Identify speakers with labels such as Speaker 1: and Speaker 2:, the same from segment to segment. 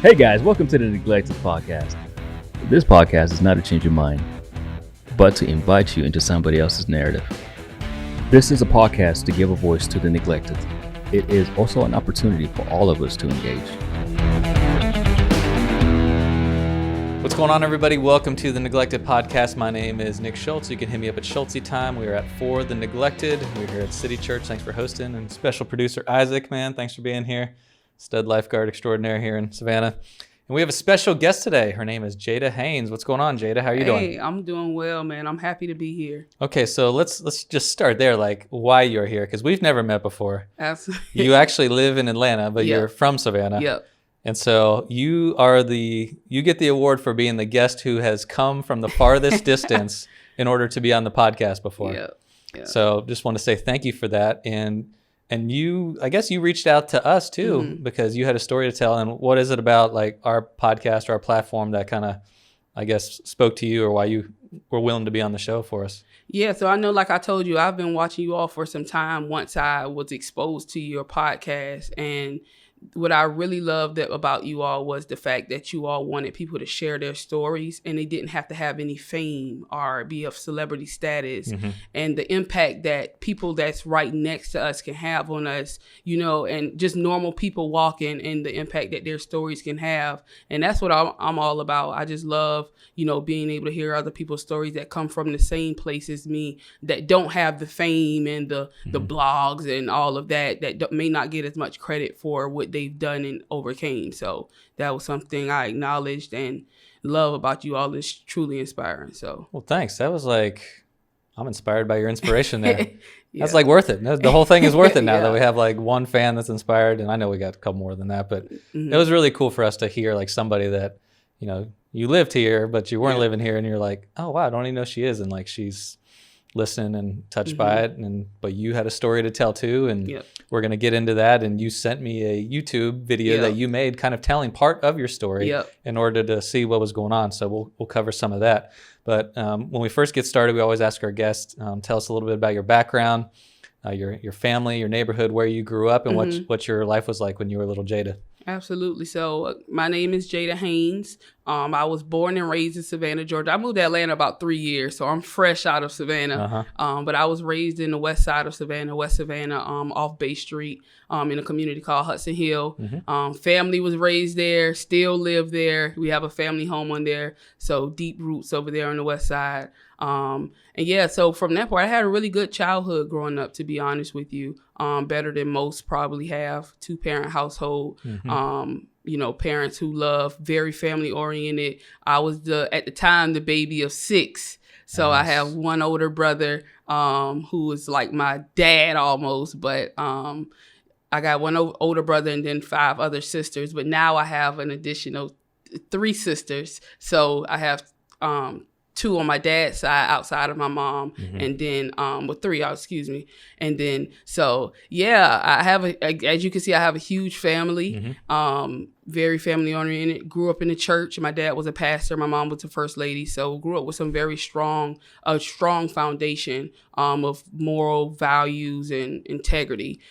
Speaker 1: Hey guys, welcome to the Neglected Podcast. This podcast is not to change your mind, but to invite you into somebody else's narrative. This is a podcast to give a voice to the neglected. It is also an opportunity for all of us to engage.
Speaker 2: What's going on, everybody? Welcome to the Neglected Podcast. My name is Nick Schultz. You can hit me up at Schultzy Time. We are at For the Neglected. We're here at City Church. Thanks for hosting. And special producer Isaac, man, thanks for being here. Stud lifeguard extraordinaire here in Savannah. And we have a special guest today. Her name is Jada Haynes. What's going on, Jada? How are you doing?
Speaker 3: Hey, I'm doing well, man. I'm happy to be here.
Speaker 2: Okay, so let's just start there, like why you're here, because we've never met before.
Speaker 3: Absolutely.
Speaker 2: You actually live in Atlanta, but you're from Savannah.
Speaker 3: Yep.
Speaker 2: And so you get the award for being the guest who has come from the farthest distance in order to be on the podcast before.
Speaker 3: Yep.
Speaker 2: So just want to say thank you for that. And I guess you reached out to us too, because you had a story to tell. And what is it about like our podcast or our platform that kind of, I guess, spoke to you, or why you were willing to be on the show for us?
Speaker 3: Yeah, so I know, like I told you, I've been watching you all for some time once I was exposed to your podcast. And what I really loved about you all was the fact that you all wanted people to share their stories, and they didn't have to have any fame or be of celebrity status. And the impact that people that's right next to us can have on us, you know, and just normal people walking, and the impact that their stories can have. And that's what I'm all about. I just love, you know, being able to hear other people's stories that come from the same place as me, that don't have the fame and the blogs and all of that may not get as much credit for what they've done and overcame. So that was something I acknowledged and love about you all. Is truly inspiring. So,
Speaker 2: well, thanks. That was like, I'm inspired by your inspiration there. That's like worth it. The whole thing is worth it now that we have like one fan that's inspired. And I know we got a couple more than that, but it was really cool for us to hear like somebody that, you know, you lived here, but you weren't living here, and you're like, oh wow, I don't even know she is. And like, she's listening and touched by it, but you had a story to tell too, and we're going to get into that. And you sent me a YouTube video that you made kind of telling part of your story in order to see what was going on. So we'll cover some of that. But when we first get started, we always ask our guests, tell us a little bit about your background, your family, your neighborhood, where you grew up, and what your life was like when you were little Jada.
Speaker 3: Absolutely. So my name is Jada Haynes. I was born and raised in Savannah, Georgia. I moved to Atlanta about 3 years, so I'm fresh out of Savannah. But I was raised in the west side of Savannah, West Savannah, off Bay Street, in a community called Hudson Hill. Family was raised there, still live there. We have a family home on there, so deep roots over there on the west side. So from that part, I had a really good childhood growing up, to be honest with you. Better than most probably have. 2-parent household. You know, parents who love, very family oriented. I was at the time the baby of 6. So I have one older brother who was like my dad almost, but I got one older brother and then 5 other sisters. But now I have an additional 3 sisters. So I have 2 on my dad's side outside of my mom, and then 3, excuse me. And then, so yeah, I have as you can see, I have a huge family, very family oriented. Grew up in the church. My dad was a pastor. My mom was the first lady. So grew up with some very strong foundation of moral values and integrity.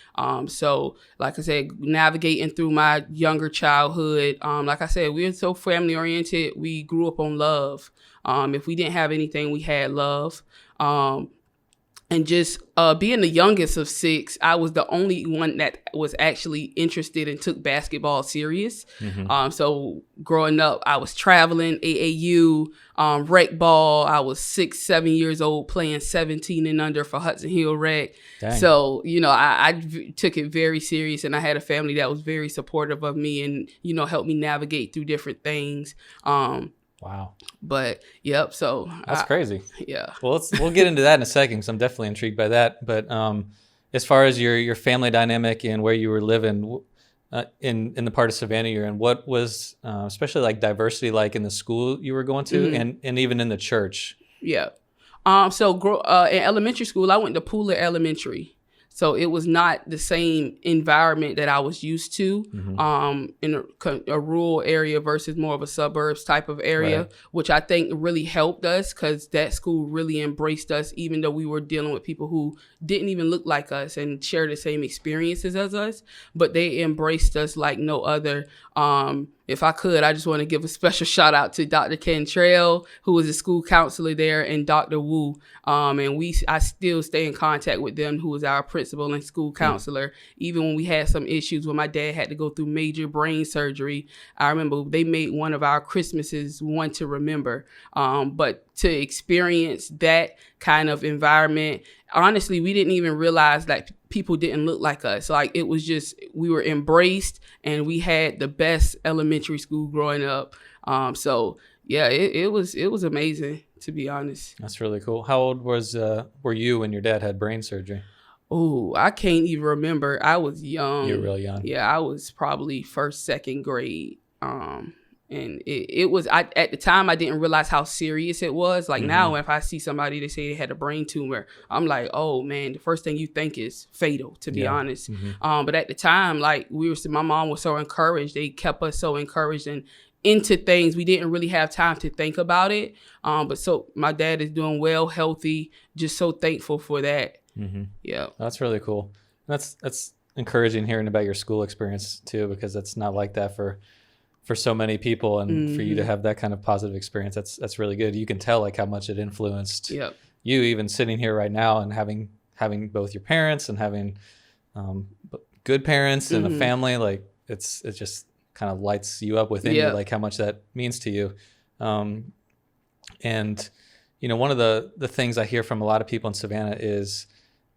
Speaker 3: So like I said, navigating through my younger childhood, like I said, we're so family oriented. We grew up on love. If we didn't have anything, we had love. And just being the youngest of 6, I was the only one that was actually interested and took basketball serious. So growing up, I was traveling, AAU, rec ball. I was 6, 7 years old playing 17 and under for Hudson Hill Rec. Dang. So, you know, I took it very serious, and I had a family that was very supportive of me and, you know, helped me navigate through different things.
Speaker 2: Wow.
Speaker 3: But yep. So
Speaker 2: that's crazy.
Speaker 3: Yeah.
Speaker 2: Well, we'll get into that in a second, because I'm definitely intrigued by that. But as far as your family dynamic and where you were living in the part of Savannah you're in, what was especially like diversity like in the school you were going to, and even in the church? Yeah.
Speaker 3: So in elementary school, I went to Pooler Elementary. So it was not the same environment that I was used to in a rural area versus more of a suburbs type of area, which I think really helped us, because that school really embraced us, even though we were dealing with people who didn't even look like us and share the same experiences as us, but they embraced us like no other. if I could, I just want to give a special shout out to Dr. Cantrell, who was a school counselor there, and Dr. Wu. And I still stay in contact with them, who was our principal and school counselor. Even when we had some issues when my dad had to go through major brain surgery, I remember they made one of our Christmases one to remember. But to experience that kind of environment, honestly, we didn't even realize that people didn't look like us. Like, it was just, we were embraced, and we had the best elementary school growing up. So yeah, it was amazing, to be honest.
Speaker 2: That's really cool. How old were you when your dad had brain surgery?
Speaker 3: Oh, I can't even remember. I was young.
Speaker 2: You were real young.
Speaker 3: Yeah, I was probably first, second grade. And it was, at the time, I didn't realize how serious it was. Like, now, if I see somebody, they say they had a brain tumor, I'm like, oh man, the first thing you think is fatal, to be honest. But at the time, like, my mom was so encouraged. They kept us so encouraged and into things. We didn't really have time to think about it. But so my dad is doing well, healthy, just so thankful for that. Yeah.
Speaker 2: That's really cool. That's encouraging hearing about your school experience too, because it's not like that for so many people, and for you to have that kind of positive experience, that's really good. You can tell like how much it influenced you, even sitting here right now and having both your parents and having good parents and a family. Like, it just kind of lights you up within you, like how much that means to you. And one of the things I hear from a lot of people in Savannah is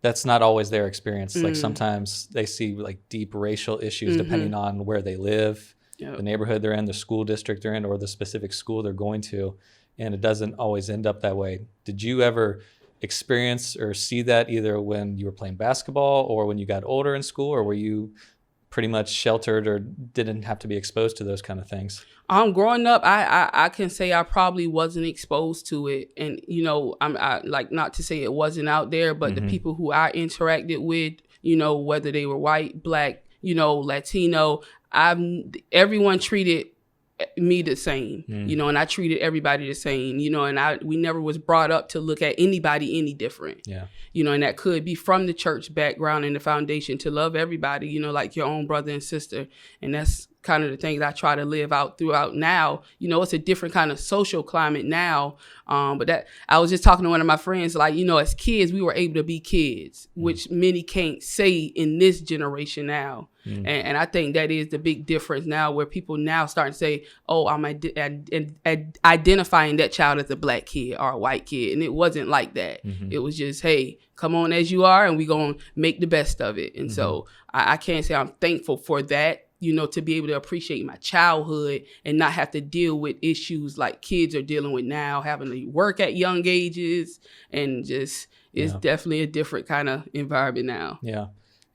Speaker 2: that's not always their experience. Like, sometimes they see like deep racial issues depending on where they live, the neighborhood they're in, the school district they're in, or the specific school they're going to. And it doesn't always end up that way. Did you ever experience or see that either when you were playing basketball or when you got older in school, or were you pretty much sheltered or didn't have to be exposed to those kind of things?
Speaker 3: Growing up, I can say I probably wasn't exposed to it. And, I like, not to say it wasn't out there, but the people who I interacted with, whether they were white, black, Latino, everyone treated me the same, and I treated everybody the same, and we never was brought up to look at anybody any different. And that could be from the church background and the foundation to love everybody, like your own brother and sister. And that's kind of the things I try to live out throughout now. It's a different kind of social climate now. But that I was just talking to one of my friends, like, as kids, we were able to be kids, which many can't say in this generation now. And I think that is the big difference now, where people now start to say, oh, I'm identifying that child as a black kid or a white kid. And it wasn't like that. It was just, hey, come on as you are, and we're going to make the best of it. And so I can't say I'm thankful for that, to be able to appreciate my childhood and not have to deal with issues like kids are dealing with now, having to work at young ages, and just, it's definitely a different kind of environment now. Yeah.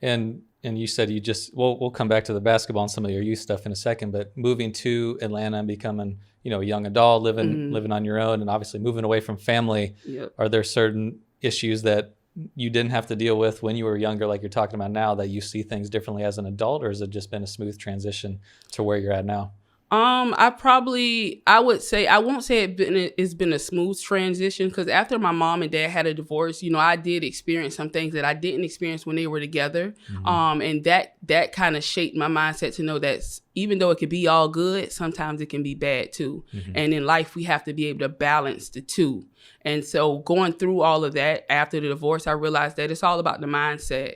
Speaker 2: And you said we'll come back to the basketball and some of your youth stuff in a second, but moving to Atlanta and becoming, a young adult, living on your own, and obviously moving away from family, are there certain issues that you didn't have to deal with when you were younger, like you're talking about now, that you see things differently as an adult, or has it just been a smooth transition to where you're at now?
Speaker 3: I would say, I won't say it's been a smooth transition, because after my mom and dad had a divorce, I did experience some things that I didn't experience when they were together. And that kind of shaped my mindset to know that even though it could be all good, sometimes it can be bad too. And in life, we have to be able to balance the two. And so going through all of that after the divorce, I realized that it's all about the mindset.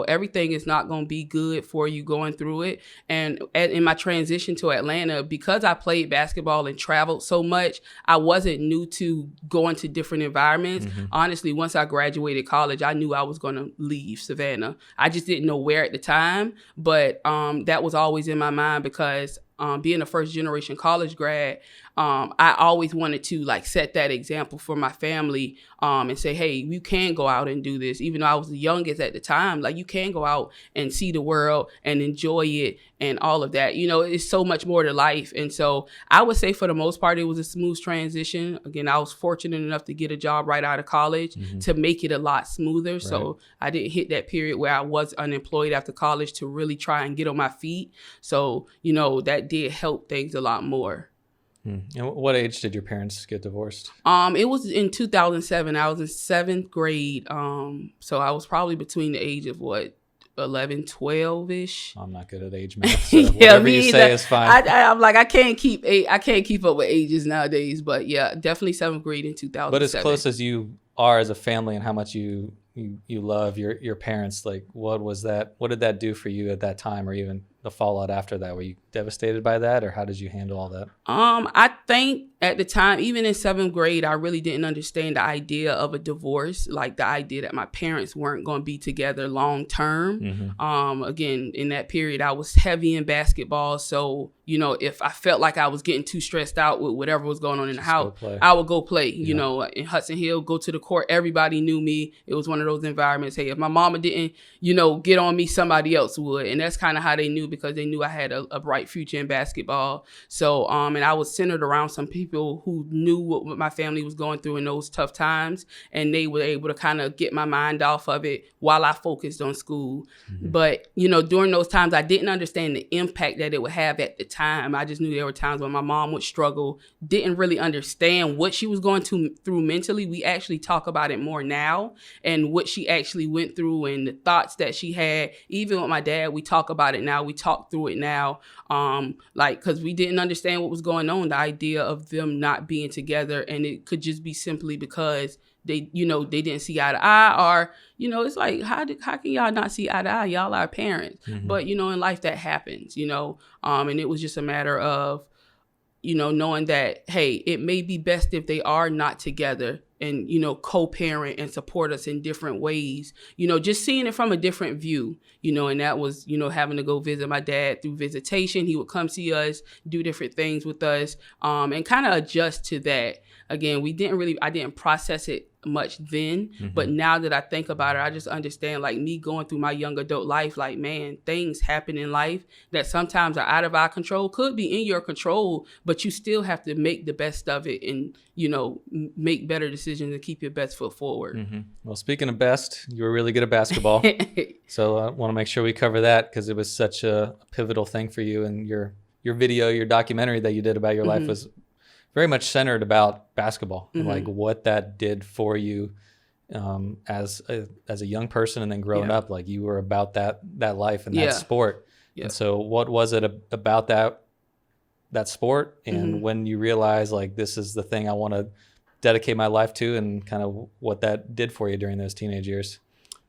Speaker 3: Everything is not going to be good for you going through it. And in my transition to Atlanta, because I played basketball and traveled so much, I wasn't new to going to different environments. Honestly, once I graduated college, I knew I was going to leave Savannah. I just didn't know where at the time, but that was always in my mind, because being a first generation college grad, I always wanted to set that example for my family, and say, hey, you can go out and do this. Even though I was the youngest at the time, you can go out and see the world and enjoy it and all of that. It's so much more to life. And so I would say for the most part, it was a smooth transition. Again, I was fortunate enough to get a job right out of college to make it a lot smoother. Right. So I didn't hit that period where I was unemployed after college to really try and get on my feet. So, that did help things a lot more.
Speaker 2: And what age did your parents get divorced?
Speaker 3: It was in 2007. I was in 7th grade. So I was probably between the age of 11, 12-ish.
Speaker 2: I'm not good at age math, so
Speaker 3: Yeah,
Speaker 2: whatever
Speaker 3: me
Speaker 2: you
Speaker 3: either.
Speaker 2: say is fine.
Speaker 3: I'm like, I can't keep up with ages nowadays, but yeah, definitely 7th grade in 2007.
Speaker 2: But as close as you are as a family and how much you love your parents, like what did that do for you at that time, or even the fallout after that? Were you devastated by that, or how did you handle all that?
Speaker 3: I think at the time, even in 7th grade, I really didn't understand the idea of a divorce, like the idea that my parents weren't going to be together long term.
Speaker 2: Mm-hmm.
Speaker 3: Again, in that period, I was heavy in basketball. So, if I felt like I was getting too stressed out with whatever was going on in the house, I would go play, in Hudson Hill, go to the court. Everybody knew me. It was one of those environments. Hey, if my mama didn't, get on me, somebody else would. And that's kind of how they knew, because they knew I had a bright future in basketball. So, and I was centered around some people who knew what my family was going through in those tough times. And they were able to kind of get my mind off of it while I focused on school. Mm-hmm. But, during those times, I didn't understand the impact that it would have at the time. I just knew there were times when my mom would struggle, didn't really understand what she was going through mentally. We actually talk about it more now, and what she actually went through and the thoughts that she had. Even with my dad, we talk about it now. We talk through it now. Because we didn't understand what was going on, the idea of them not being together. And it could just be simply because they didn't see eye to eye, or, it's like, how can y'all not see eye to eye? Y'all are parents. Mm-hmm. But, in life that happens, and it was just a matter of, knowing that, hey, it may be best if they are not together and, co-parent and support us in different ways, just seeing it from a different view, and that was, having to go visit my dad through visitation. He would come see us, do different things with us, and kind of adjust to that. Again, I didn't process it much then, mm-hmm. but now that I think about it, I just understand, like, me going through my young adult life, like, man, things happen in life that sometimes are out of our control, could be in your control, but you still have to make the best of it and, make better decisions and keep your best foot forward.
Speaker 2: Mm-hmm. Well, speaking of best, you were really good at basketball. So I want to make sure we cover that, because it was such a pivotal thing for you, and your video, your documentary that you did about your mm-hmm. life was very much centered about basketball, mm-hmm. and like what that did for you as a young person, and then growing up, like you were about that life and that sport. Yeah. And so what was it about that sport, and mm-hmm. when you realized, like, this is the thing I want to dedicate my life to, and kind of what that did for you during those teenage years?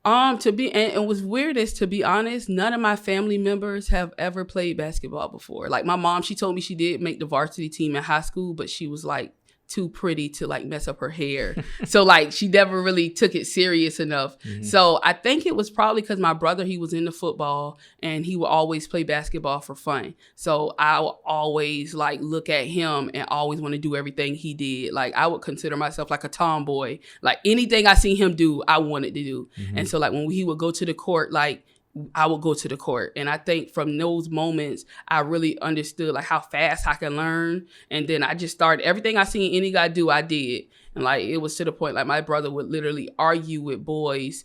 Speaker 3: And what's weird is, to be honest, none of my family members have ever played basketball before. Like, my mom, she told me she did make the varsity team in high school, but she was like too pretty to like mess up her hair. So like, she never really took it serious enough. Mm-hmm. So I think it was probably because my brother, he was into football and he would always play basketball for fun. So I would always like look at him and always want to do everything he did. Like, I would consider myself like a tomboy. Like, anything I seen him do, I wanted to do. Mm-hmm. And so like, when he would go to the court, like, I would go to the court. And I think from those moments, I really understood like how fast I can learn. And then I just started, everything I seen any guy do, I did. And like, it was to the point, like, my brother would literally argue with boys,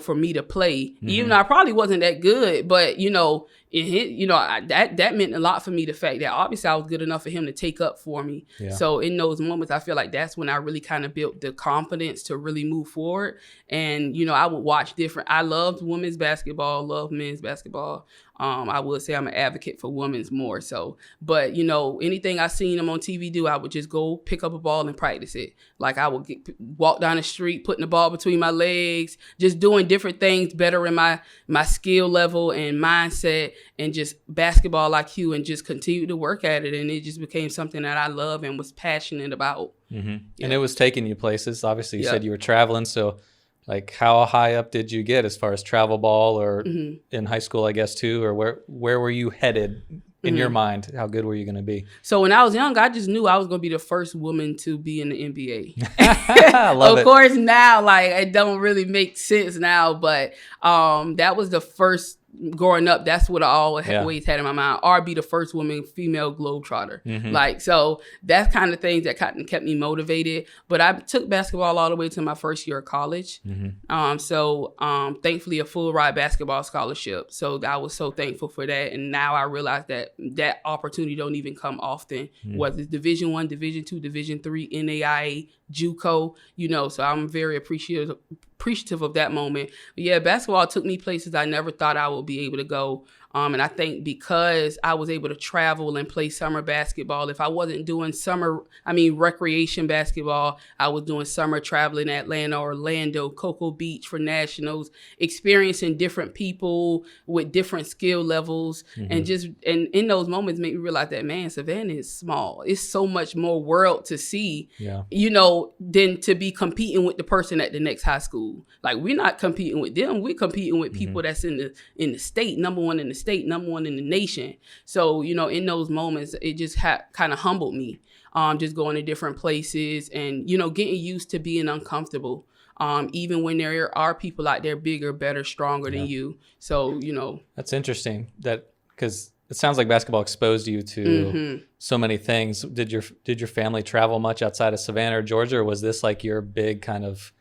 Speaker 3: for me to play. Mm-hmm. Even though I probably wasn't that good, but, that meant a lot for me, the fact that obviously I was good enough for him to take up for me. Yeah. So in those moments, I feel like that's when I really kind of built the confidence to really move forward. And, I would watch I loved women's basketball, loved men's basketball. I would say I'm an advocate for women's more so. But, anything I seen them on TV do, I would just go pick up a ball and practice it. Like, I would walk down the street, putting the ball between my legs, just doing different things, better in my skill level and mindset, and just basketball IQ, and just continue to work at it. And it just became something that I love and was passionate about. Mm-hmm.
Speaker 2: Yeah. And it was taking you places. Obviously, you said you were traveling. So like, how high up did you get as far as travel ball, or mm-hmm. in high school, I guess, too? Or where were you headed in mm-hmm. your mind? How good were you going to be?
Speaker 3: So when I was young, I just knew I was going to be the first woman to be in the NBA.
Speaker 2: I love it.
Speaker 3: Of course, now, like, it don't really make sense now, but that was the first. Growing up, that's what I always had in my mind, or be the first female globetrotter. Mm-hmm. Like, so that's kind of things that kind of kept me motivated. But I took basketball all the way to my first year of college. Mm-hmm. Thankfully, a full ride basketball scholarship. So I was so thankful for that. And now I realize that opportunity don't even come often, mm-hmm. whether it's Division I, Division II, Division III, NAIA, JUCO, so I'm very appreciative appreciative of that moment. But yeah, basketball took me places I never thought I would be able to go. And I think because I was able to travel and play summer basketball, if I wasn't doing recreation basketball, I was doing summer traveling Atlanta, Orlando, Cocoa Beach for nationals, experiencing different people with different skill levels. And in those moments made me realize that, man, Savannah is small. It's so much more world to see, than to be competing with the person at the next high school. Like, we're not competing with them. We're competing with people that's in the state, number one in the state, number one in the nation. So, in those moments, it just kind of humbled me, just going to different places and, getting used to being uncomfortable, even when there are people out there bigger, better, stronger than you. So,
Speaker 2: That's interesting because it sounds like basketball exposed you to so many things. Did your family travel much outside of Savannah or Georgia, or was this like your big kind of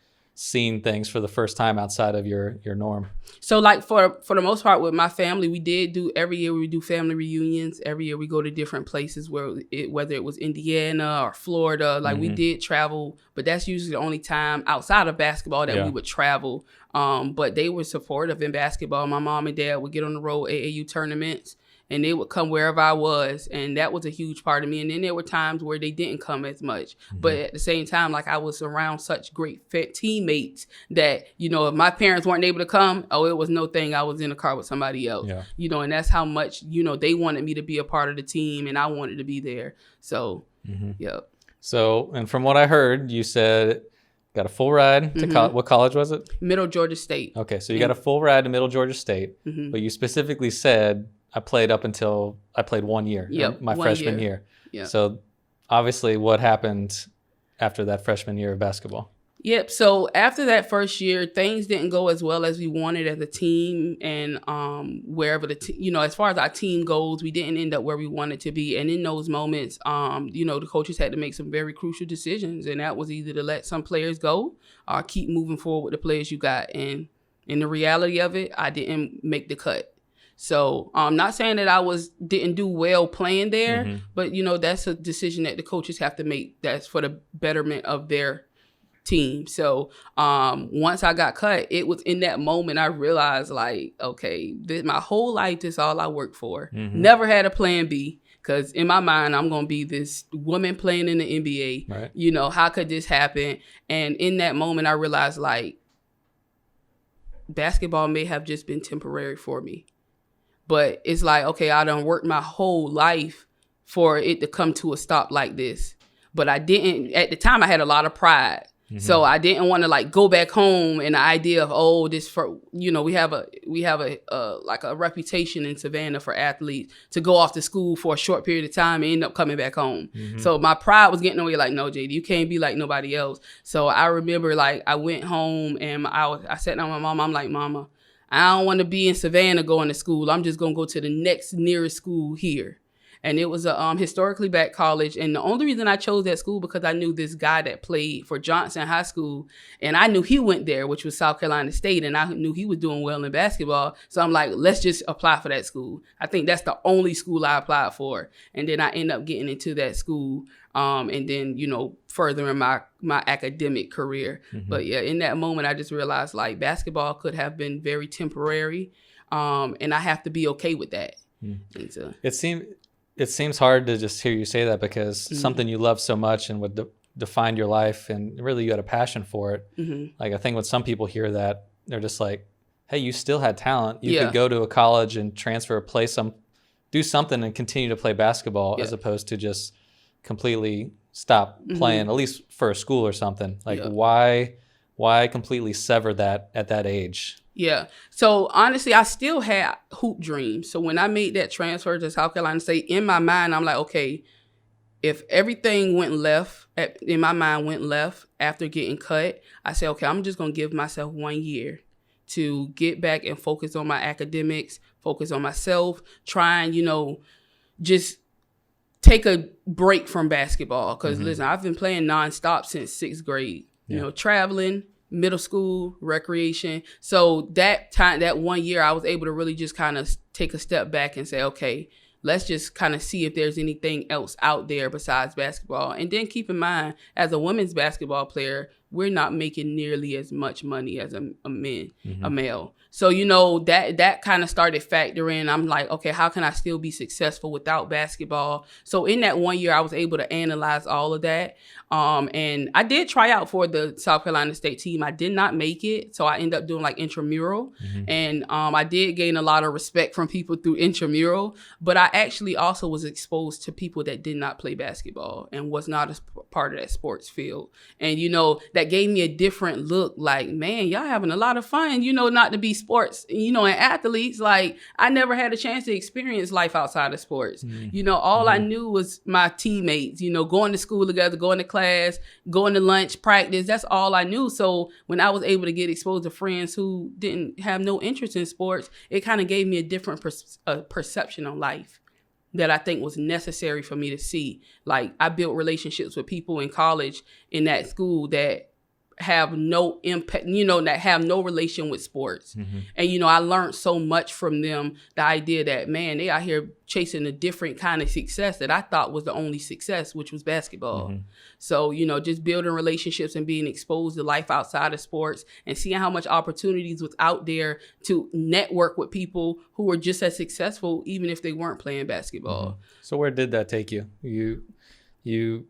Speaker 2: seeing things for the first time outside of your norm?
Speaker 3: So like for the most part with my family, we did do every year we do family reunions. Every year we go to different places whether it was Indiana or Florida, like we did travel, but that's usually the only time outside of basketball that we would travel. But they were supportive in basketball. My mom and dad would get on the road AAU tournaments, and they would come wherever I was, and that was a huge part of me. And then there were times where they didn't come as much. But at the same time, like, I was around such great fit teammates that, if my parents weren't able to come, it was no thing. I was in the car with somebody else, and that's how much, they wanted me to be a part of the team, and I wanted to be there. So,
Speaker 2: So, and from what I heard, you said got a full ride to college. What college was it?
Speaker 3: Middle Georgia State.
Speaker 2: Okay, so you got a full ride to Middle Georgia State, but you specifically said, I played up until I played 1 year, my freshman year. Yep. So obviously what happened after that freshman year of basketball?
Speaker 3: Yep. So after that first year, things didn't go as well as we wanted as a team. And wherever as far as our team goes, we didn't end up where we wanted to be. And in those moments, the coaches had to make some very crucial decisions. And that was either to let some players go or keep moving forward with the players you got. And in the reality of it, I didn't make the cut. So I'm not saying that I didn't do well playing there, but, that's a decision that the coaches have to make. That's for the betterment of their team. So once I got cut, it was in that moment I realized, like, okay, my whole life, this is all I worked for. Never had a plan B, because in my mind, I'm going to be this woman playing in the NBA. Right. How could this happen? And in that moment, I realized, like, basketball may have just been temporary for me. But it's like, okay, I done worked my whole life for it to come to a stop like this. But I didn't, at the time I had a lot of pride. So I didn't want to like go back home and the idea of, we have a reputation in Savannah for athletes to go off to school for a short period of time and end up coming back home. So my pride was getting away, like, no, JD, you can't be like nobody else. So I remember, like, I went home and I sat down with my mom. I'm like, Mama, I don't want to be in Savannah going to school. I'm just going to go to the next nearest school here. And it was a historically black college. And the only reason I chose that school because I knew this guy that played for Johnson High School. And I knew he went there, which was South Carolina State. And I knew he was doing well in basketball. So I'm like, let's just apply for that school. I think that's the only school I applied for. And then I ended up getting into that school. And then, furthering my academic career. But yeah, in that moment, I just realized, like, basketball could have been very temporary. And I have to be okay with that. So,
Speaker 2: it seems hard to just hear you say that, because something you love so much and would define your life, and really you had a passion for it. Like, I think when some people hear that, they're just like, hey, you still had talent. You could go to a college and transfer, do something and continue to play basketball, as opposed to just completely stop playing, at least for a school or something. Like, why completely sever that at that age?
Speaker 3: Yeah. So honestly, I still had hoop dreams. So when I made that transfer to South Carolina State, in my mind, I'm like, okay, if everything went left after getting cut, I said, okay, I'm just going to give myself 1 year to get back and focus on my academics, focus on myself, try and, just take a break from basketball. Because listen, I've been playing nonstop since 6th grade, traveling, middle school, recreation. So that 1 year, I was able to really just kind of take a step back and say, okay, let's just kind of see if there's anything else out there besides basketball. And then keep in mind, as a women's basketball player, we're not making nearly as much money as a male. So, that kind of started factoring. I'm like, okay, how can I still be successful without basketball? So in that 1 year, I was able to analyze all of that. And I did try out for the South Carolina State team. I did not make it. So I ended up doing like intramural. And I did gain a lot of respect from people through intramural. But I actually also was exposed to people that did not play basketball and was not a part of that sports field. And, that gave me a different look, like, man, y'all having a lot of fun, not to be sports, and athletes. Like, I never had a chance to experience life outside of sports. All I knew was my teammates, going to school together, going to class, going to lunch, practice. That's all I knew. So when I was able to get exposed to friends who didn't have no interest in sports, it kind of gave me a different perception on life that I think was necessary for me to see. Like, I built relationships with people in college in that school that have no impact, that have no relation with sports. And, I learned so much from them. The idea that, man, they out here chasing a different kind of success that I thought was the only success, which was basketball. So, just building relationships and being exposed to life outside of sports and seeing how much opportunities was out there to network with people who were just as successful, even if they weren't playing basketball.
Speaker 2: So where did that take you? You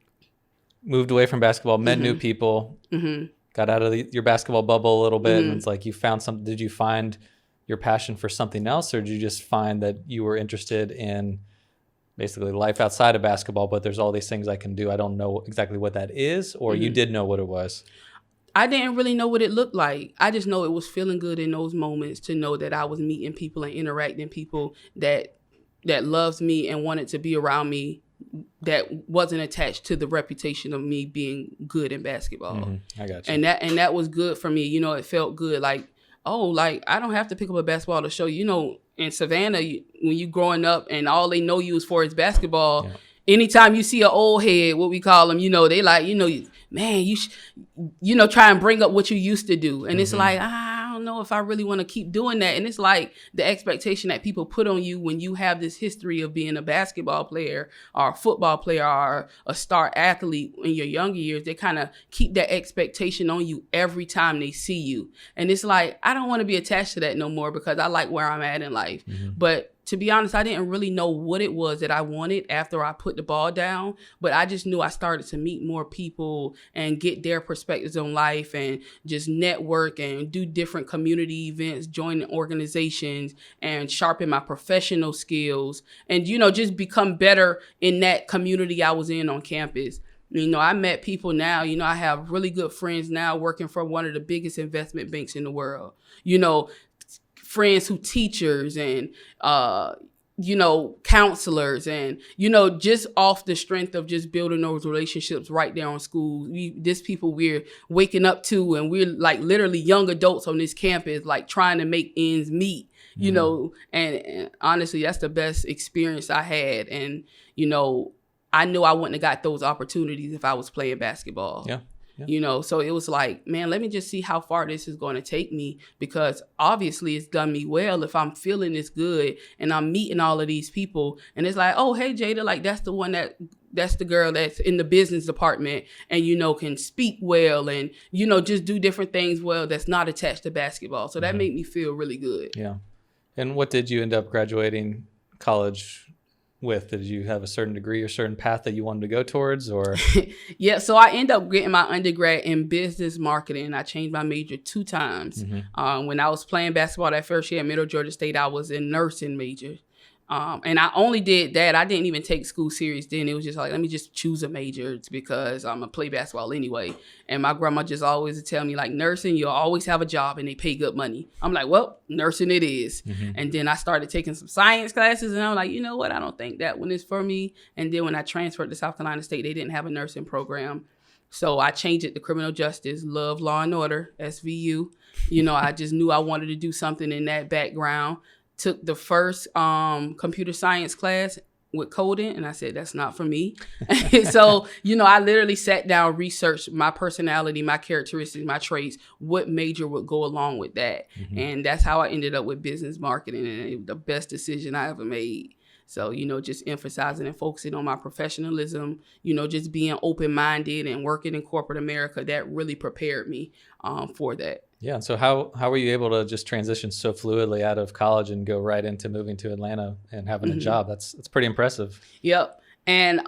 Speaker 2: moved away from basketball, met new people, got out of your basketball bubble a little bit, and it's like you found something. Did you find your passion for something else, or did you just find that you were interested in basically life outside of basketball, but there's all these things I can do, I don't know exactly what that is, or you did know what it was?
Speaker 3: I didn't really know what it looked like. I just know it was feeling good in those moments to know that I was meeting people and interacting people that loves me and wanted to be around me, that wasn't attached to the reputation of me being good in basketball.
Speaker 2: I got you.
Speaker 3: And that was good for me. It felt good. Like, I don't have to pick up a basketball to show you. In Savannah, when you growing up and all they know you is for is basketball, anytime you see an old head, what we call them, they like, man, you try and bring up what you used to do. And it's like, I don't know if I really want to keep doing that. And it's like the expectation that people put on you when you have this history of being a basketball player or a football player or a star athlete in your younger years. They kind of keep that expectation on you every time they see you. And it's like, I don't want to be attached to that no more because I like where I'm at in life. But to be honest, I didn't really know what it was that I wanted after I put the ball down, but I just knew I started to meet more people and get their perspectives on life and just network and do different community events, join organizations and sharpen my professional skills and, just become better in that community I was in on campus. I met people now, I have really good friends now working for one of the biggest investment banks in the world, friends who teachers and, counselors and, just off the strength of just building those relationships right there on school. This people we're waking up to and we're like literally young adults on this campus, like trying to make ends meet, and honestly, that's the best experience I had. And, I knew I wouldn't have got those opportunities if I was playing basketball. So it was like, man, let me just see how far this is going to take me because obviously it's done me well if I'm feeling this good and I'm meeting all of these people. And it's like, oh, hey, Jada, like that's the girl that's in the business department and, can speak well and, just do different things well that's not attached to basketball. So that made me feel really good.
Speaker 2: Yeah. And what did you end up graduating college with? Did you have a certain degree or certain path that you wanted to go towards or?
Speaker 3: Yeah. So I ended up getting my undergrad in business marketing. I changed my major 2 times. When I was playing basketball that first year at Middle Georgia State, I was in nursing major. And I only did that. I didn't even take school serious then. It was just like, let me just choose a major because I'm going to play basketball anyway. And my grandma just always would tell me like nursing, you'll always have a job and they pay good money. I'm like, well, nursing it is. And then I started taking some science classes and I'm like, you know what? I don't think that one is for me. And then when I transferred to South Carolina State, they didn't have a nursing program. So I changed it to criminal justice, love, law and order, SVU. I just knew I wanted to do something in that background. Took the first computer science class with coding, and I said, that's not for me. So, I literally sat down, researched my personality, my characteristics, my traits, what major would go along with that. And that's how I ended up with business marketing, and it was the best decision I ever made. So, just emphasizing and focusing on my professionalism, just being open-minded and working in corporate America, that really prepared me for that.
Speaker 2: Yeah. And so how were you able to just transition so fluidly out of college and go right into moving to Atlanta and having a job? That's pretty impressive.
Speaker 3: Yep. And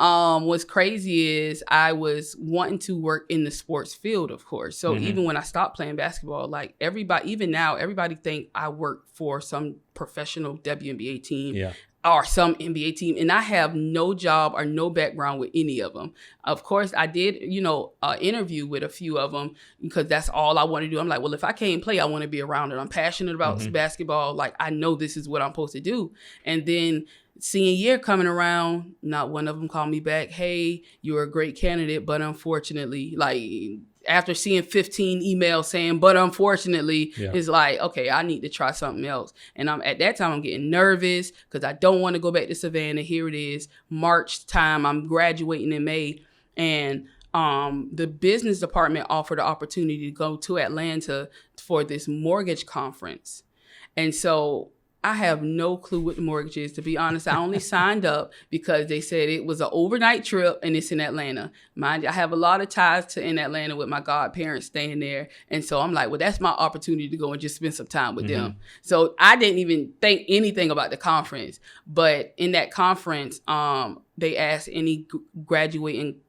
Speaker 3: what's crazy is I was wanting to work in the sports field, of course. So even when I stopped playing basketball, like everybody, even now, everybody think I work for some professional WNBA team. Or some NBA team, and I have no job or no background with any of them. Of course, I did, interview with a few of them because that's all I want to do. I'm like, well, if I can't play, I want to be around it. I'm passionate about basketball. Like, I know this is what I'm supposed to do. And then senior year coming around, not one of them called me back. Hey, you're a great candidate, but unfortunately, like, after seeing 15 emails saying, but unfortunately, it's like, okay, I need to try something else. And at that time, I'm getting nervous because I don't want to go back to Savannah. Here it is, March time. I'm graduating in May. And the business department offered an opportunity to go to Atlanta for this mortgage conference. And so I have no clue what the mortgage is, to be honest. I only signed up because they said it was an overnight trip and it's in Atlanta. Mind you, I have a lot of ties in Atlanta with my godparents staying there. And so I'm like, well, that's my opportunity to go and just spend some time with them. So I didn't even think anything about the conference. But in that conference, they asked any graduating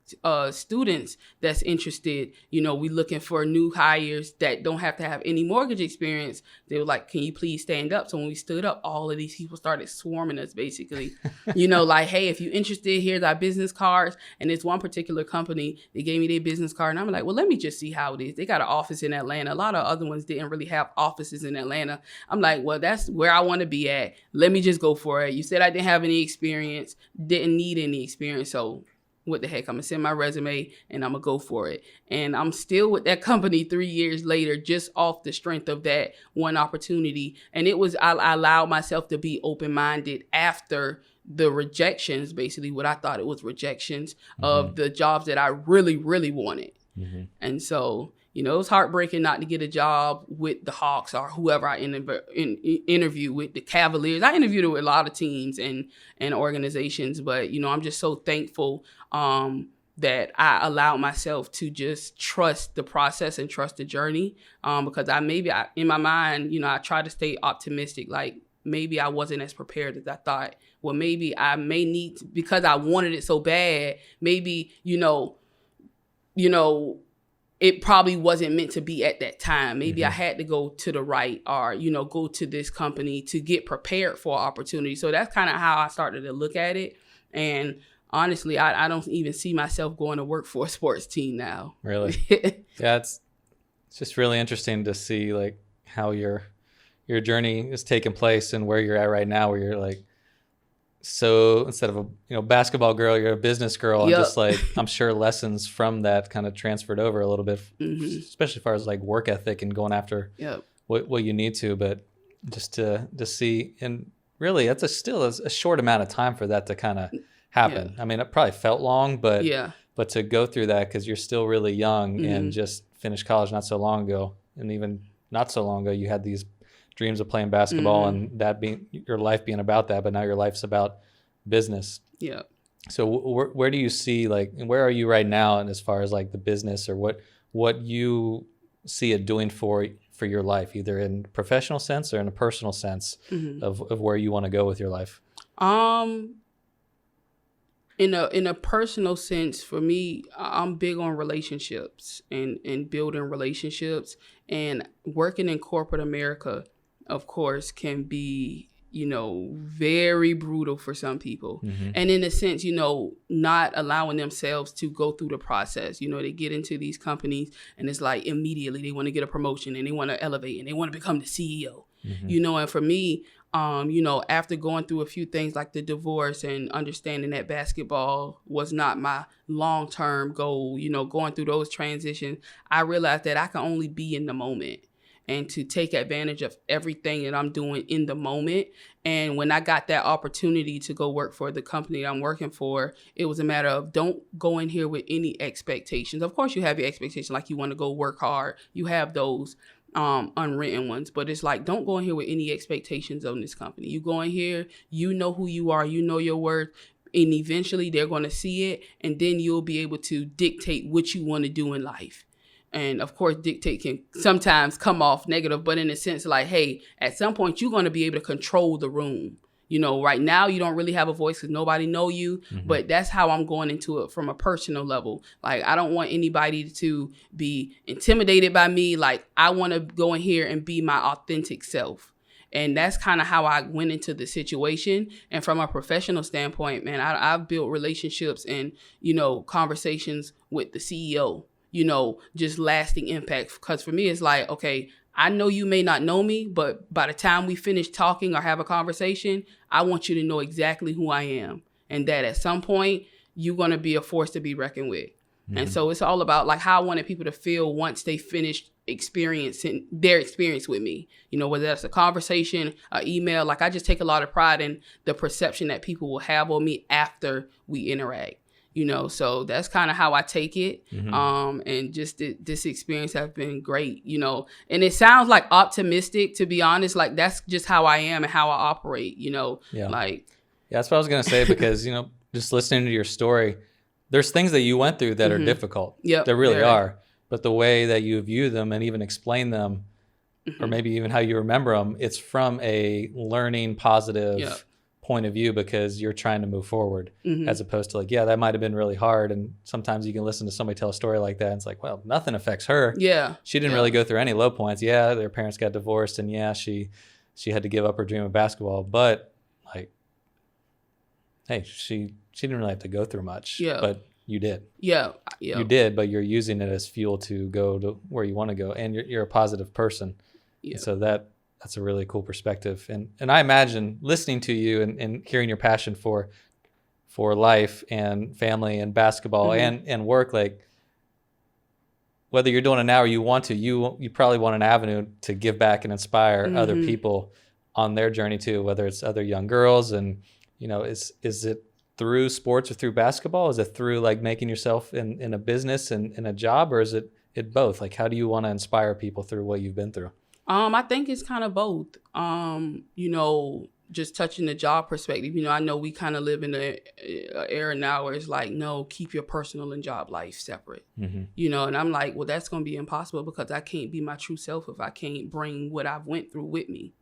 Speaker 3: students that's interested, we looking for new hires that don't have to have any mortgage experience. They were like, can you please stand up? So when we stood up, all of these people started swarming us, basically, like, hey, if you're interested, here's our business cards. And this one particular company, they gave me their business card. And I'm like, well, let me just see how it is. They got an office in Atlanta. A lot of other ones didn't really have offices in Atlanta. I'm like, well, that's where I want to be at. Let me just go for it. You said I didn't have any experience, didn't need any experience. So what the heck, I'm gonna send my resume and I'm gonna go for it. And I'm still with that company 3 years later, just off the strength of that one opportunity. And I allowed myself to be open-minded after the rejections, basically what I thought it was rejections of the jobs that I really, really wanted. And so, it was heartbreaking not to get a job with the Hawks or whoever I interview with, the Cavaliers. I interviewed with a lot of teams and organizations, but, I'm just so thankful that I allowed myself to just trust the process and trust the journey because in my mind, I try to stay optimistic. Like, maybe I wasn't as prepared as I thought. Well, maybe I may need to, because I wanted it so bad, maybe, it probably wasn't meant to be at that time. Maybe I had to go to the right or, go to this company to get prepared for opportunity. So that's kind of how I started to look at it. And honestly, I don't even see myself going to work for a sports team now.
Speaker 2: Really? Yeah, it's just really interesting to see like how your journey is taking place and where you're at right now, where you're like, so instead of a basketball girl, you're a business girl. And just like, I'm sure lessons from that kind of transferred over a little bit, especially as far as like work ethic and going after what you need to. But just to see, and really that's still a short amount of time for that to kind of happen. I mean, it probably felt long, but to go through that, because you're still really young and just finished college not so long ago. And even not so long ago, you had these dreams of playing basketball and that being your life being about that, but now your life's about business. So where do you see, like, where are you right now, and as far as like the business or what you see it doing for your life, either in professional sense or in a personal sense of where you want to go with your life?
Speaker 3: In a personal sense, for me, I'm big on relationships and building relationships, and working in corporate America, of course, can be, very brutal for some people. And in a sense, not allowing themselves to go through the process. They get into these companies and it's like immediately they want to get a promotion and they want to elevate and they want to become the CEO. And for me, after going through a few things like the divorce and understanding that basketball was not my long-term goal, going through those transitions, I realized that I can only be in the moment and to take advantage of everything that I'm doing in the moment. And when I got that opportunity to go work for the company I'm working for, it was a matter of don't go in here with any expectations. Of course, you have your expectations, like you want to go work hard. You have those. unwritten ones, but it's like, don't go in here with any expectations on this company. You go in here, you know who you are, you know your worth, and eventually they're going to see it, and then you'll be able to dictate what you want to do in life. And of course, dictate can sometimes come off negative, but in a sense, like, hey, at some point you're going to be able to control the room. You know, right now you don't really have a voice because nobody know you, but that's how I'm going into it from a personal level. Like, I don't want anybody to be intimidated by me. Like, I want to go in here and be my authentic self. And that's kind of how I went into the situation. And from a professional standpoint, man, I've built relationships and, you know, conversations with the CEO, you know, just lasting impact. Because for me, it's like, okay, I know you may not know me, but by the time we finish talking or have a conversation, I want you to know exactly who I am. And that at some point, you're going to be a force to be reckoned with. And so it's all about like how I wanted people to feel once they finished experiencing their experience with me. You know, whether that's a conversation, an email, like I just take a lot of pride in the perception that people will have on me after we interact. You know, so that's kind of how I take it. And just this experience has been great, you know, and it sounds like optimistic, to be honest. Like, that's just how I am and how I operate, you know, like. Yeah,
Speaker 2: that's what I was going to say, because, you know, just listening to your story, there's things that you went through that are difficult. There really are. But the way that you view them and even explain them, or maybe even how you remember them, it's from a learning, positive point of view, because you're trying to move forward, as opposed to like, yeah, that might have been really hard. And sometimes you can listen to somebody tell a story like that and it's like, well, nothing affects her. She didn't really go through any low points. Yeah, their parents got divorced, and yeah, she had to give up her dream of basketball, but like, hey, she didn't really have to go through much. But you did. You did, but you're using it as fuel to go to where you want to go, and you're a positive person. So that's a really cool perspective. And I imagine listening to you and hearing your passion for life and family and basketball and work, like, whether you're doing it now or you want to, you probably want an avenue to give back and inspire other people on their journey too, whether it's other young girls. And, you know, is it through sports or through basketball? Is it through like making yourself in a business and in a job, or is it both? Like, how do you want to inspire people through what you've been through?
Speaker 3: I think it's kind of both. You know, just touching the job perspective, you know, I know we kind of live in an era now where it's like, no, keep your personal and job life separate, you know, and I'm like, well, that's going to be impossible, because I can't be my true self if I can't bring what I've went through with me,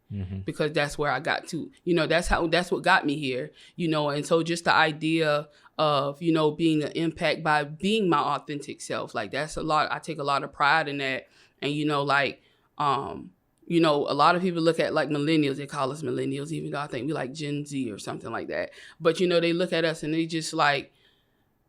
Speaker 3: because that's where I got to, you know, that's what got me here, you know. And so just the idea of, you know, being an impact by being my authentic self, like, that's a lot. I take a lot of pride in that. And, you know, like, you know, a lot of people look at like millennials, they call us millennials, even though I think we like Gen Z or something like that. But, you know, they look at us and they just like,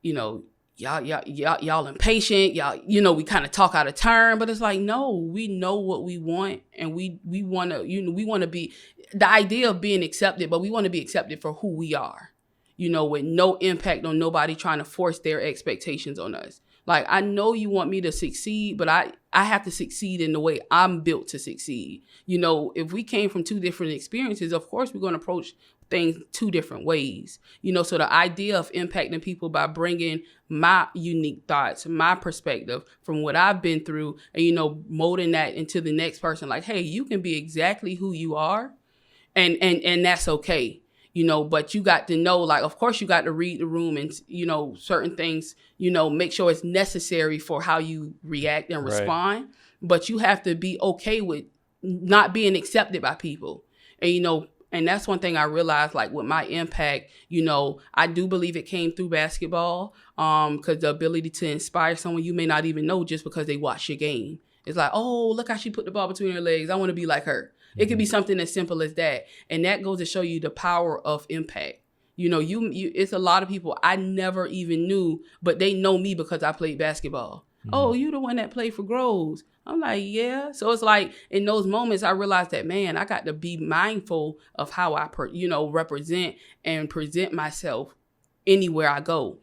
Speaker 3: you know, y'all impatient, y'all, you know, we kind of talk out of turn, but it's like, no, we know what we want, and we want to, you know, we want to be, the idea of being accepted, but we want to be accepted for who we are, you know, with no impact on nobody trying to force their expectations on us. Like, I know you want me to succeed, but I have to succeed in the way I'm built to succeed. You know, if we came from two different experiences, of course, we're going to approach things two different ways. You know, so the idea of impacting people by bringing my unique thoughts, my perspective from what I've been through, and, you know, molding that into the next person, like, hey, you can be exactly who you are, and that's okay. You know, but you got to know, like, of course, you got to read the room and, you know, certain things, you know, make sure it's necessary for how you react and respond. But you have to be okay with not being accepted by people. And, you know, and that's one thing I realized, like, with my impact, you know, I do believe it came through basketball, because the ability to inspire someone you may not even know just because they watch your game. It's like, oh, look how she put the ball between her legs. I want to be like her. It could be something as simple as that. And that goes to show you the power of impact. You know, you it's a lot of people I never even knew, but they know me because I played basketball. Oh, you the one that played for Groves. I'm like, yeah. So it's like, in those moments, I realized that, man, I got to be mindful of how I, represent and present myself anywhere I go.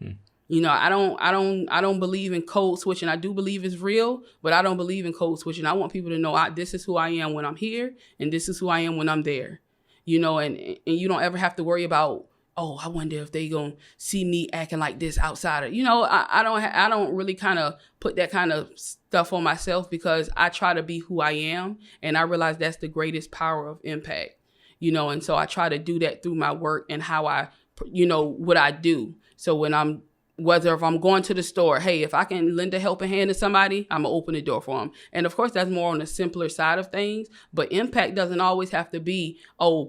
Speaker 3: You know, I don't believe in code switching. I do believe it's real, but I don't believe in code switching. I want people to know this is who I am when I'm here, and this is who I am when I'm there. You know, and you don't ever have to worry about, oh, I wonder if they gonna see me acting like this outside of, I don't really kind of put that kind of stuff on myself, because I try to be who I am, and I realize that's the greatest power of impact, and so I try to do that through my work and how I, what I do. So whether if I'm going to the store, hey, if I can lend a helping hand to somebody, I'm going to open the door for them. And of course, that's more on the simpler side of things. But impact doesn't always have to be,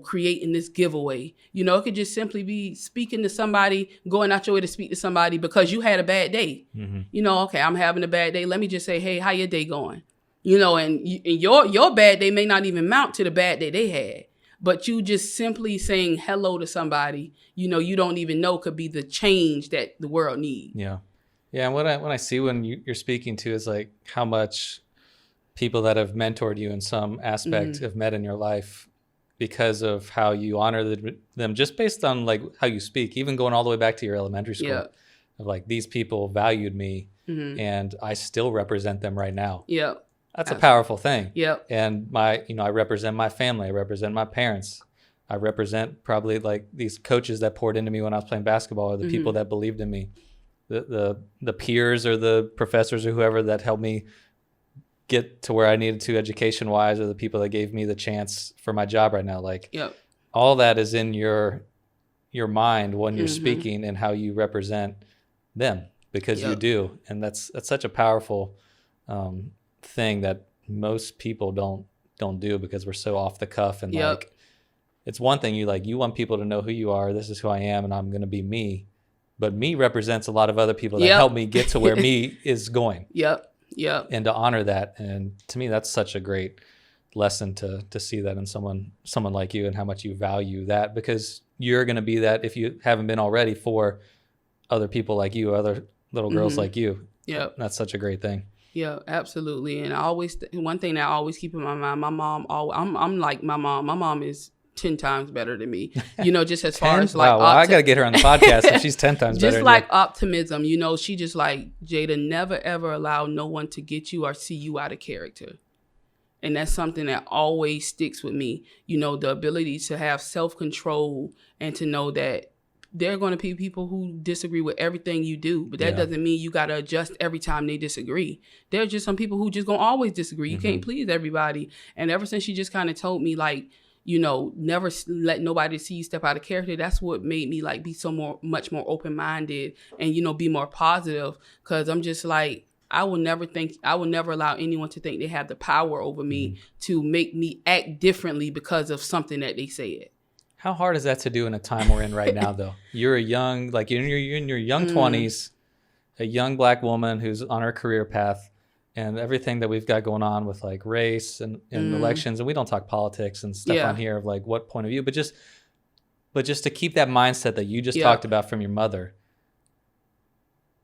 Speaker 3: creating this giveaway. It could just simply be speaking to somebody, going out your way to speak to somebody because you had a bad day. Mm-hmm. Okay, I'm having a bad day. Let me just say, hey, how your day going? And your bad day may not even mount to the bad day they had. But you just simply saying hello to somebody, you don't even know could be the change that the world needs.
Speaker 2: Yeah. Yeah. And what I see when you're speaking to is like how much people that have mentored you in some aspect have met in your life because of how you honor them, just based on like how you speak, even going all the way back to your elementary school.
Speaker 3: Yeah.
Speaker 2: Of like, these people valued me and I still represent them right now.
Speaker 3: Yeah.
Speaker 2: That's a powerful thing.
Speaker 3: Yep.
Speaker 2: And I represent my family. I represent my parents. I represent probably like these coaches that poured into me when I was playing basketball, or the people that believed in me, the peers or the professors or whoever that helped me get to where I needed to education wise, or the people that gave me the chance for my job right now. Like all that is in your mind when you're speaking, and how you represent them, because you do. And that's such a powerful thing that most people don't do, because we're so off the cuff, and like it's one thing you want people to know who you are. This is who I am, and I'm going to be me. But me represents a lot of other people that help me get to where me is going. And to honor that, and to me that's such a great lesson to see that in someone like you, and how much you value that, because you're going to be that, if you haven't been already, for other people like you, other little girls like you. That's such a great thing.
Speaker 3: Yeah, absolutely. And one thing that I always keep in my mind, my mom, I'm like my mom. My mom is 10 times better than me, just as far as like,
Speaker 2: wow, I got to get her on the podcast, and she's 10 times better.
Speaker 3: Just like optimism, she just like, Jada, never ever allow no one to get you or see you out of character. And that's something that always sticks with me, the ability to have self-control, and to know that there are going to be people who disagree with everything you do, but that doesn't mean you got to adjust every time they disagree. There are just some people who just going to always disagree. You can't please everybody. And ever since she just kind of told me, like, never let nobody see you step out of character, that's what made me like be much more open-minded, and, be more positive. Cause I'm just like, I will never allow anyone to think they have the power over me to make me act differently because of something that they said.
Speaker 2: How hard is that to do in a time we're in right now, though? You're you're in your young 20s, a young Black woman who's on her career path, and everything that we've got going on with like race and elections, and we don't talk politics and stuff on here of like what point of view, but just to keep that mindset that you just talked about from your mother,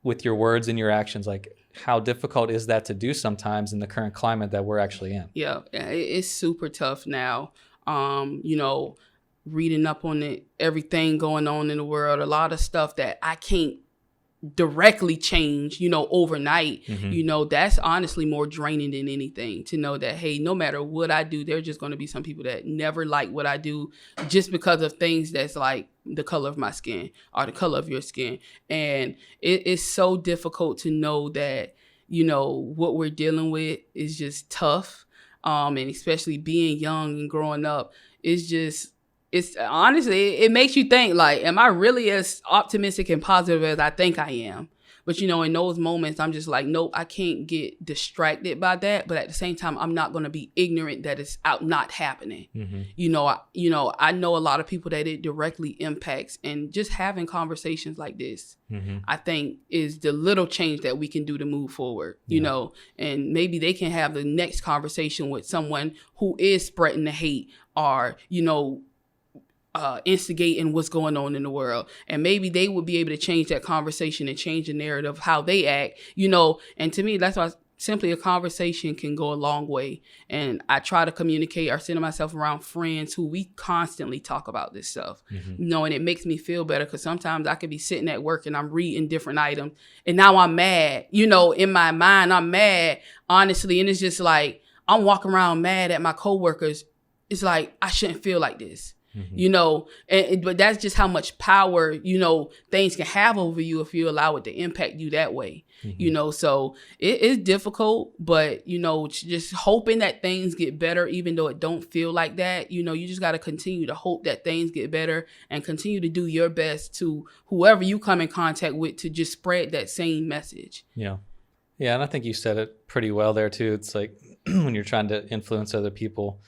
Speaker 2: with your words and your actions, like how difficult is that to do sometimes in the current climate that we're actually in? Yeah,
Speaker 3: it's super tough now. Reading up on everything going on in the world, a lot of stuff that I can't directly change, overnight, that's honestly more draining than anything, to know that, hey, no matter what I do, there's just going to be some people that never like what I do just because of things that's like the color of my skin or the color of your skin. And it's so difficult to know that, what we're dealing with is just tough. And especially being young and growing up, it's honestly, it makes you think, like, am I really as optimistic and positive as I think I am? But, in those moments, I'm just like, nope, I can't get distracted by that. But at the same time, I'm not going to be ignorant that it's not happening. I know a lot of people that it directly impacts, and just having conversations like this, I think is the little change that we can do to move forward, and maybe they can have the next conversation with someone who is spreading the hate, or, instigating what's going on in the world, and maybe they would be able to change that conversation and change the narrative of how they act, and to me, that's why simply a conversation can go a long way. And I try to communicate or center myself around friends who we constantly talk about this stuff, and it makes me feel better, because sometimes I could be sitting at work and I'm reading different items, and now I'm mad, in my mind, I'm mad, honestly, and it's just like, I'm walking around mad at my coworkers. It's like, I shouldn't feel like this. you know, but that's just how much power, you know, things can have over you if you allow it to impact you that way, you know. So it is difficult, but, you know, just hoping that things get better, even though it don't feel like that. You know, you just got to continue to hope that things get better and continue to do your best to whoever you come in contact with to just spread that same message.
Speaker 2: Yeah. Yeah. And I think you said it pretty well there too. It's like when you're trying to influence other people,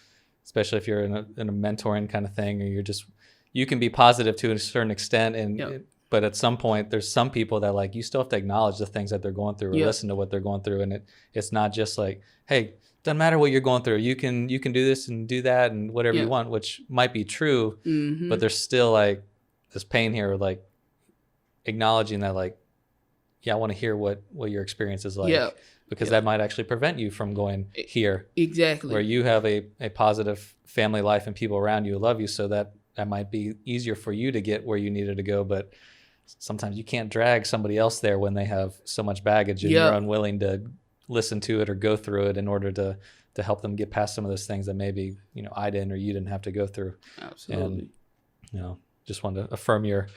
Speaker 2: especially if you're in a mentoring kind of thing, or you can be positive to a certain extent. But at some point there's some people that like, you still have to acknowledge the things that they're going through or listen to what they're going through. And it's not just like, hey, doesn't matter what you're going through. You can do this and do that and whatever you want, which might be true, but there's still like this pain here, like acknowledging that, like, yeah, I want to hear what your experience is like, because that might actually prevent you from going here.
Speaker 3: Exactly.
Speaker 2: Where you have a positive family life and people around you who love you, so that might be easier for you to get where you needed to go. But sometimes you can't drag somebody else there when they have so much baggage and you're unwilling to listen to it or go through it in order to help them get past some of those things that maybe, you know, I didn't or you didn't have to go through.
Speaker 3: Absolutely.
Speaker 2: And, you know, just wanted to affirm your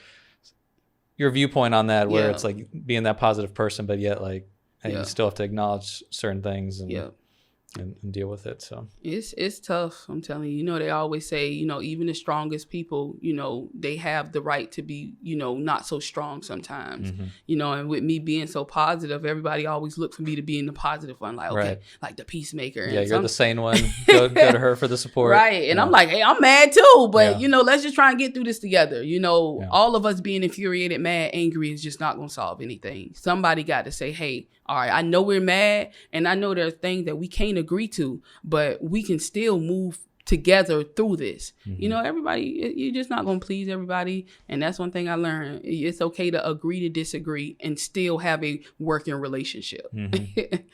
Speaker 2: viewpoint on that, where it's like being that positive person, but yet like, hey, you still have to acknowledge certain things and deal with it. So
Speaker 3: it's tough. I'm telling you, you know, they always say, you know, even the strongest people, you know, they have the right to be, you know, not so strong sometimes, you know, and with me being so positive, everybody always look for me to be in the positive one, like, okay, like the peacemaker.
Speaker 2: Yeah, you're the sane one. Go to her for the support.
Speaker 3: Right. And I'm like, hey, I'm mad too, but you know, let's just try and get through this together. You know, all of us being infuriated, mad, angry is just not going to solve anything. Somebody got to say, hey, all right, I know we're mad and I know there's things that we can't agree to, but we can still move together through this. You know, everybody, you're just not going to please everybody. And that's one thing I learned. It's okay to agree to disagree and still have a working relationship.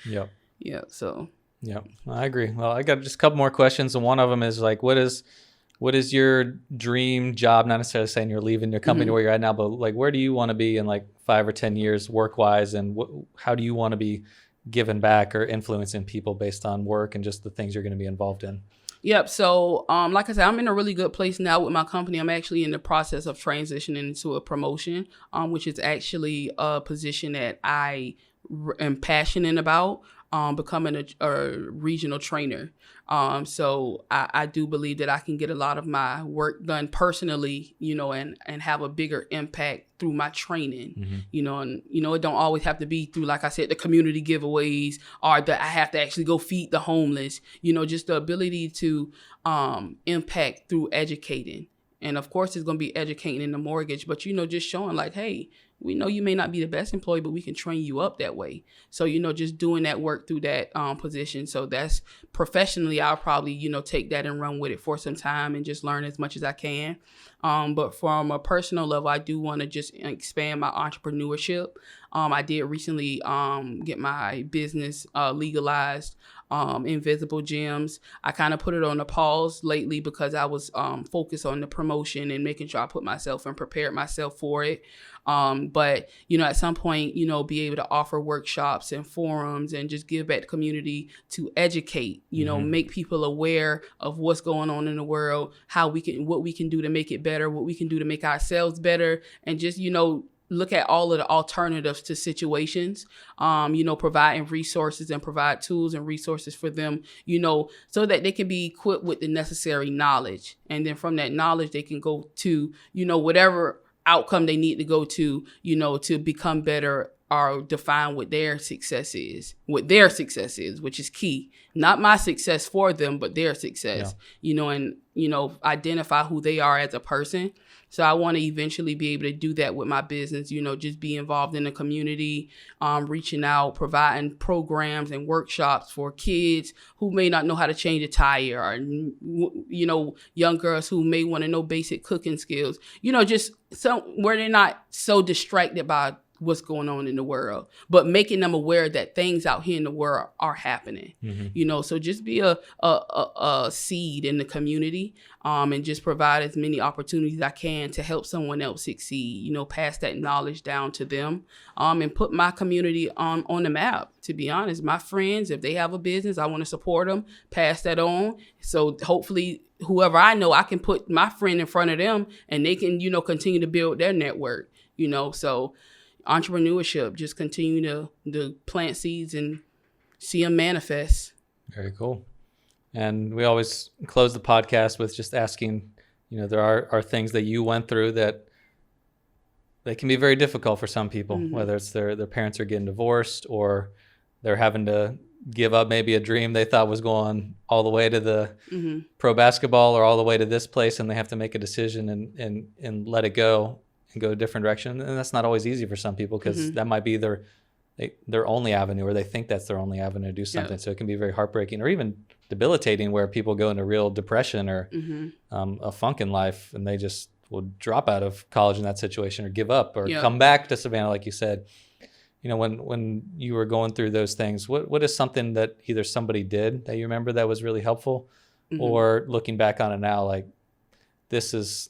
Speaker 3: Yeah. So.
Speaker 2: Yeah, I agree. Well, I got just a couple more questions. And one of them is like, what is your dream job? Not necessarily saying you're leaving your company where you're at now, but like, where do you want to be in like 5 or 10 years work-wise? And how do you want to be giving back or influencing people based on work and just the things you're going to be involved in?
Speaker 3: Yep. So, like I said, I'm in a really good place now with my company. I'm actually in the process of transitioning into a promotion, which is actually a position that I am passionate about, becoming a regional trainer. So I do believe that I can get a lot of my work done personally, you know, and have a bigger impact through my training, you know, and, you know, it don't always have to be through, like I said, the community giveaways or that I have to actually go feed the homeless, you know, just the ability to impact through educating. And of course, it's going to be educating in the mortgage, but, you know, just showing like, hey, we know you may not be the best employee, but we can train you up that way. So, you know, just doing that work through that position. So that's professionally, I'll probably, you know, take that and run with it for some time and just learn as much as I can. But from a personal level, I do want to just expand my entrepreneurship. I did recently get my business legalized. Invisible Gems. I kind of put it on a pause lately because I was focused on the promotion and making sure I put myself and prepared myself for it. But, you know, at some point, you know, be able to offer workshops and forums and just give back to the community to educate, you know, make people aware of what's going on in the world, what we can do to make it better, what we can do to make ourselves better, and just, you know, look at all of the alternatives to situations, you know, providing resources and provide tools and resources for them, you know, so that they can be equipped with the necessary knowledge. And then from that knowledge, they can go to, you know, whatever outcome they need to go to, you know, to become better or define what their success is, which is key. Not my success for them, but their success, you know, and, you know, identify who they are as a person. So I want to eventually be able to do that with my business, you know, just be involved in the community, reaching out, providing programs and workshops for kids who may not know how to change a tire, or, you know, young girls who may want to know basic cooking skills, you know, just where they're not so distracted by what's going on in the world, but making them aware that things out here in the world are happening. So just be a seed in the community, and just provide as many opportunities I can to help someone else succeed, pass that knowledge down to them, and put my community on the map. To be honest, my friends, if they have a business, I want to support them, pass that on. So hopefully whoever I know, I can put my friend in front of them and they can, continue to build their network, so entrepreneurship, just continue to plant seeds and see them manifest.
Speaker 2: Very cool. And we always close the podcast with just asking, there are things that you went through that they can be very difficult for some people, whether it's their parents are getting divorced or they're having to give up maybe a dream they thought was going all the way to the pro basketball or all the way to this place, and they have to make a decision and let it go and go a different direction. And that's not always easy for some people, because that might be their only avenue, or they think that's their only avenue to do something. Yeah. So it can be very heartbreaking or even debilitating, where people go into real depression or a funk in life, and they just will drop out of college in that situation or give up or come back to Savannah, like you said. When you were going through those things, what is something that either somebody did that you remember that was really helpful, or looking back on it now, like this is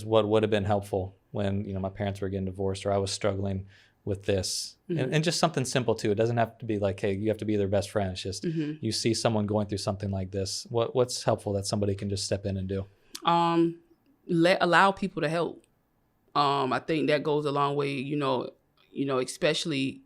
Speaker 2: what would have been helpful when, my parents were getting divorced, or I was struggling with this, and just something simple too. It doesn't have to be like, hey, you have to be their best friend. It's just you see someone going through something like this. What's helpful that somebody can just step in and do?
Speaker 3: Allow people to help. I think that goes a long way. Especially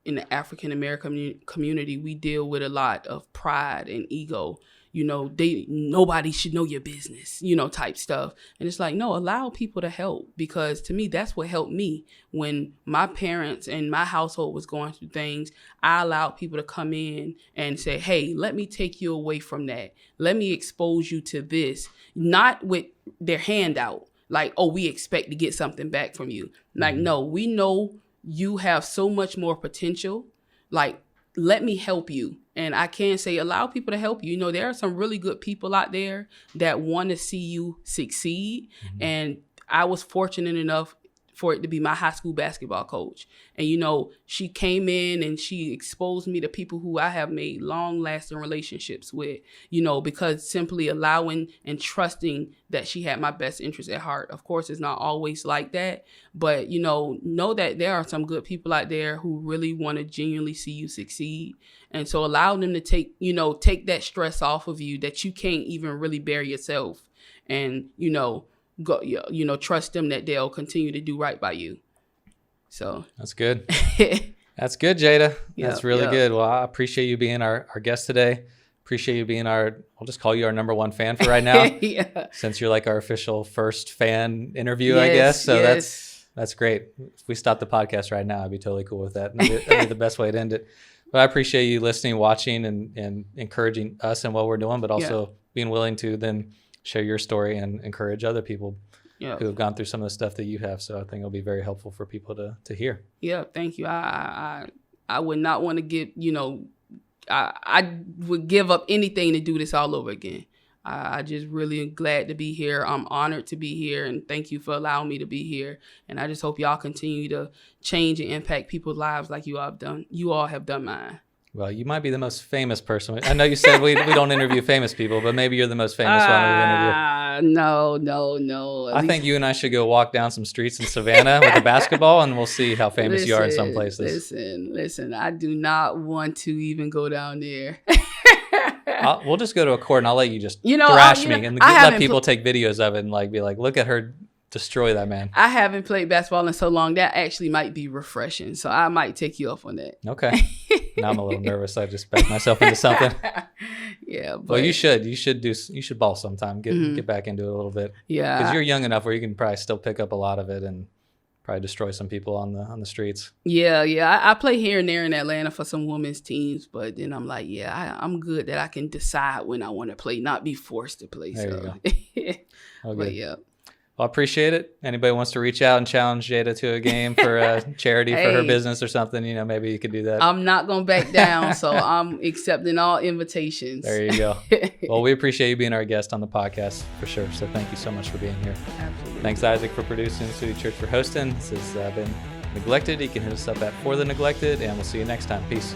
Speaker 3: in the African American community, we deal with a lot of pride and ego. Nobody should know your business, type stuff. And it's like, no, allow people to help, because to me, that's what helped me when my parents and my household was going through things. I allowed people to come in and say, hey, let me take you away from that. Let me expose you to this, not with their hand out. Like, oh, we expect to get something back from you. Like, no, we know you have so much more potential. Like, let me help you. And I can say, allow people to help you. There are some really good people out there that want to see you succeed. And I was fortunate enough for it to be my high school basketball coach. And, she came in and she exposed me to people who I have made long-lasting relationships with, because simply allowing and trusting that she had my best interest at heart. Of course, it's not always like that, but, know that there are some good people out there who really want to genuinely see you succeed. And so allow them to take that stress off of you that you can't even really bear yourself. And, go, trust them that they'll continue to do right by you. So
Speaker 2: that's good. That's good, Jada. That's really good. Well, I appreciate you being our guest today. Appreciate you being I'll just call you our number one fan for right now. Since you're like our official first fan interview, I guess. So that's great. If we stop the podcast right now, I'd be totally cool with that. That'd be the best way to end it. But I appreciate you listening, watching, and encouraging us and what we're doing, but also being willing to then share your story and encourage other people who have gone through some of the stuff that you have. So I think it'll be very helpful for people to hear. Yeah,
Speaker 3: thank you. I would not want to get, I would give up anything to do this all over again. I just really am glad to be here. I'm honored to be here, and thank you for allowing me to be here. And I just hope y'all continue to change and impact people's lives like you all have done mine.
Speaker 2: Well, you might be the most famous person. I know you said we don't interview famous people, but maybe you're the most famous one we interview.
Speaker 3: No.
Speaker 2: I think you and I should go walk down some streets in Savannah with a basketball, and we'll see how famous you are in some places.
Speaker 3: Listen, I do not want to even go down there.
Speaker 2: We'll just go to a court, and I'll let you just thrash me and let people take videos of it and be like, look at her destroy that man.
Speaker 3: I haven't played basketball in so long. That actually might be refreshing. So I might take you up on that.
Speaker 2: Okay. Now I'm a little nervous. I just backed myself into something.
Speaker 3: Yeah. But,
Speaker 2: well, you should ball sometime. Get back into it a little bit.
Speaker 3: Yeah.
Speaker 2: Because you're young enough where you can probably still pick up a lot of it and probably destroy some people on the streets.
Speaker 3: Yeah. I play here and there in Atlanta for some women's teams, but then I'm like, I'm good that I can decide when I want to play, not be forced to play.
Speaker 2: There you go.
Speaker 3: But yeah.
Speaker 2: Well, I appreciate it. Anybody wants to reach out and challenge Jada to a game for a charity for her business or something, maybe you could do that.
Speaker 3: I'm not going to back down, so I'm accepting all invitations.
Speaker 2: There you go. Well, we appreciate you being our guest on the podcast for sure. So thank you so much for being here.
Speaker 3: Absolutely.
Speaker 2: Thanks, Isaac, for producing, City Church for hosting. This has been Neglected, you can hit us up at For the Neglected, and we'll see you next time. Peace.